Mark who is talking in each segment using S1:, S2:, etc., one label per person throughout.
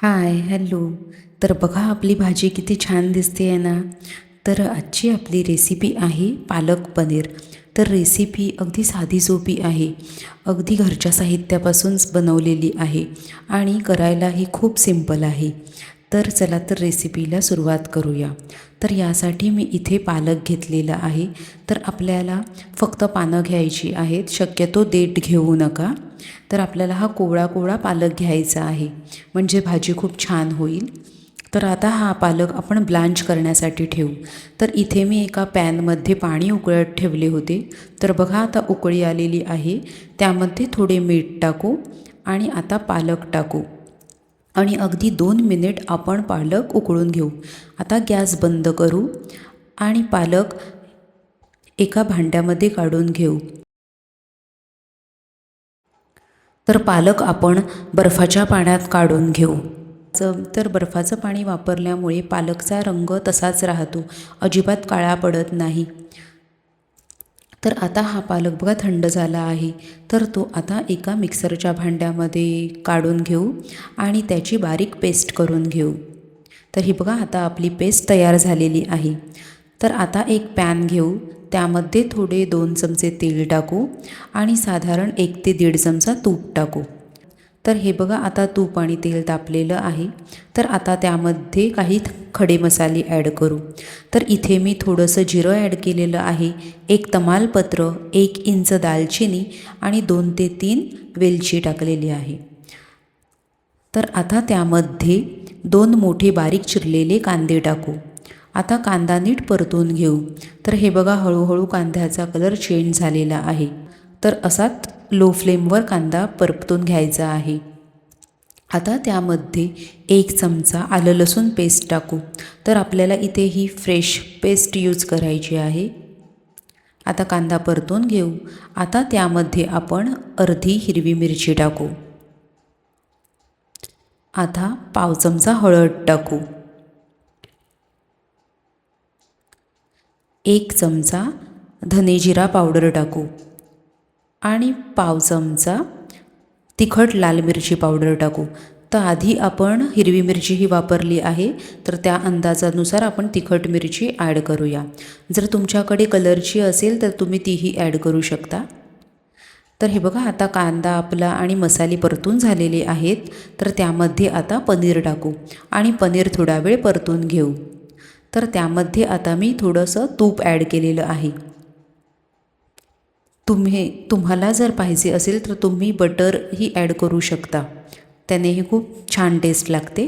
S1: Hi hello. तर बघा आपली भाजी किती छान दिसते आहे ना. तर आजची आपली रेसिपी आहे पालक पनीर. तर रेसिपी अगदी साधी सोपी आहे, अगदी घरच्या साहित्यापासूनच बनवलेली आहे आणि करायलाही खूप सिंपल आहे. तर चला तर रेसिपीला सुरुवात करूया. तर यासाठी मी इथे पालक घेतलेला आहे. तर आपल्याला फक्त पानं घ्यायची आहेत, शक्यतो देठ घेऊ नका. तर आपल्याला हा कोवळा कोवळा पालक घ्यायचा आहे, म्हणजे भाजी खूप छान होईल. तर आता हा पालक आपण ब्लांच करण्यासाठी ठेवू. तर इथे मी एका पॅनमध्ये पाणी उकळत ठेवले होते. तर बघा आता उकळी आलेली आहे. त्यामध्ये थोडे मीठ टाकू आणि आता पालक टाकू आणि अगदी 2 मिनिट आपण पालक उकळून घेऊ. आता गॅस बंद करू आणि पालक एका भांड्यामध्ये काढून घेऊ. तर पालक आपण बर्फाच्या पाण्यात काढून घेऊ. तर बर्फाचं पाणी वापरल्यामुळे पालकचा रंग तसाच राहतो, अजिबात काळा पडत नाही. तर आता हा पालक बघा थंड झाला आहे. तर तो आता एका मिक्सरच्या भांड्यामध्ये काढून घेऊ आणि त्याची बारीक पेस्ट करून घेऊ. तर ही बघा आता आपली पेस्ट तयार झालेली आहे. तर आता एक पॅन घेऊ, त्यामध्ये थोडे 2 चमचे तेल टाकू आणि साधारण 1 ते 1.5 चमचा तूप टाकू. तर हे बघा आता तूप आणि तेल तापलेलं आहे. तर आता त्यामध्ये काही खडे मसाले ॲड करू. तर इथे मी थोडंसं जिरं ॲड केलेलं आहे, 1 तमालपत्र, 1 इंच दालचिनी आणि 2 ते 3 वेलची टाकलेली आहे. तर आता त्यामध्ये 2 मोठे बारीक चिरलेले कांदे टाकू. आता कांदा नीट परतून घेऊ. तर हे बघा हळूहळू कांद्याचा कलर चेंज झालेला आहे. तर असाच लो फ्लेमवर कांदा परतून घ्यायचा आहे. आता त्यामध्ये 1 चमचा आलं लसूण पेस्ट टाकू. तर आपल्याला इथे ही फ्रेश पेस्ट यूज करायची आहे. आता कांदा परतून घेऊ. आता त्यामध्ये आपण अर्धी हिरवी मिरची टाकू. आता पाव चमचा हळद टाकू. 1 चमचा धने-जिरा पावडर टाकू आणि पाव चमचा तिखट लाल मिरची पावडर टाकू. तर आधी आपण हिरवी मिरची ही वापरली आहे, तर त्या अंदाजानुसार आपण तिखट मिरची ॲड करूया. जर तुमच्याकडे कलरची असेल तर तुम्ही तीही ॲड करू शकता. तर हे बघा आता कांदा आपला आणि मसाले परतून झालेले आहेत. तर त्यामध्ये आता पनीर टाकू आणि पनीर थोडा वेळ परतून घेऊ. तर त्यामध्ये आता मी थोडंसं तूप ॲड केलेलं आहे. तुम्हाला जर पाहिजे असेल तर तुम्ही बटरही ॲड करू शकता, त्यानेही खूप छान टेस्ट लागते.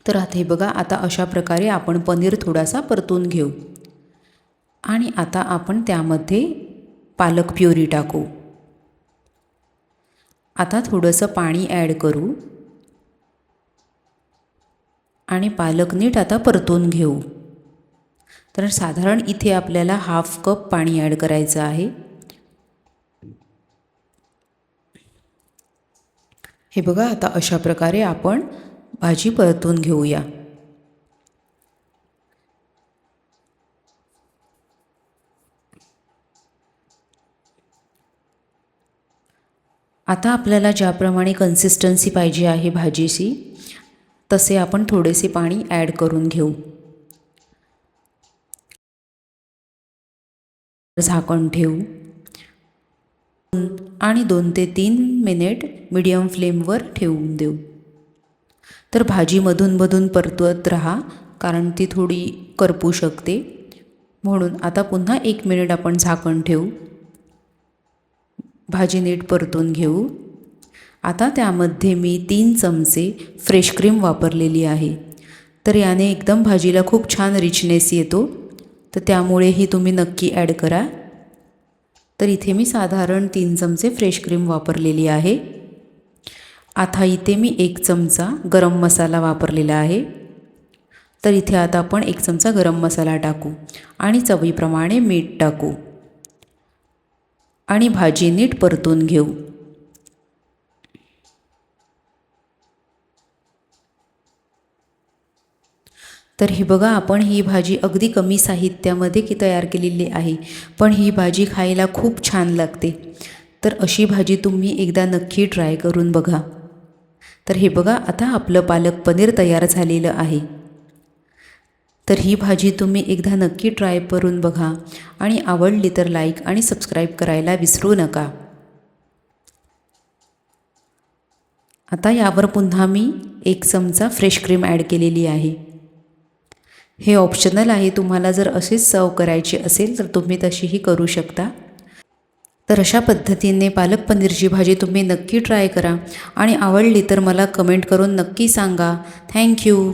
S1: तर आता हे बघा आता अशा प्रकारे आपण पनीर थोडासा परतून घेऊ आणि आता आपण त्यामध्ये पालक प्युरी टाकू. आता थोडंसं पाणी ॲड करू आणि पालक नीट आता परतून घेऊ. तर साधारण इथे आपल्याला हाफ कप पाणी ॲड करायचं आहे. हे बघा आता अशा प्रकारे आपण भाजी परतून घेऊया. आता आपल्याला ज्याप्रमाणे कन्सिस्टन्सी पाहिजे आहे भाजीची, तसे आपण थोडेसे पाणी ॲड करून घेऊ. झाकण ठेवू आणि 2 ते 3 मिनिट मीडियम फ्लेमवर ठेवून देऊ. तर भाजी मधून परतवत राहा, कारण ती थोडी करपू शकते. म्हणून आता पुन्हा 1 मिनिट आपण झाकण ठेवू. भाजी नीट परतून घेऊ. आता त्यामध्ये मी 3 चमचे फ्रेश क्रीम वापरलेली आहे. तर याने एकदम भाजीला खूप छान रिचनेस येतो, तर त्यामुळेही तुम्ही नक्की ॲड करा. तर इथे मी साधारण 3 चमचे फ्रेश क्रीम वापरलेली आहे. आता इथे मी 1 चमचा गरम मसाला वापरलेला आहे. तर इथे आता आपण 1 चमचा गरम मसाला टाकू आणि चवीप्रमाणे मीठ टाकू आणि भाजी नीट परतून घेऊ. तर ही बघा आपण ही भाजी अगदी कमी साहित्यामध्ये तयार केलेली आहे, पण ही भाजी खायला खूप छान लागते. तर अशी भाजी तुम्ही एकदा नक्की ट्राय करून बघा. तर हे बघा, आता आपलं पालक पनीर तयार झालेलं आहे. तर ही भाजी तुम्ही एकदा नक्की ट्राय करून बघा आणि आवडली तर लाईक आणि सबस्क्राईब करायला विसरू नका. आता यावर पुन्हा मी 1 चमचा फ्रेश क्रीम ॲड केलेली आहे. हे ऑप्शनल आहे, तुम्हाला जर असेच सर्व करायचे असेल तर तुम्ही तशीही करू शकता. तर अशा पद्धतीने पालक पनीरची भाजी तुम्ही नक्की ट्राय करा आणि आवडली तर मला कमेंट करून नक्की सांगा. थँक्यू.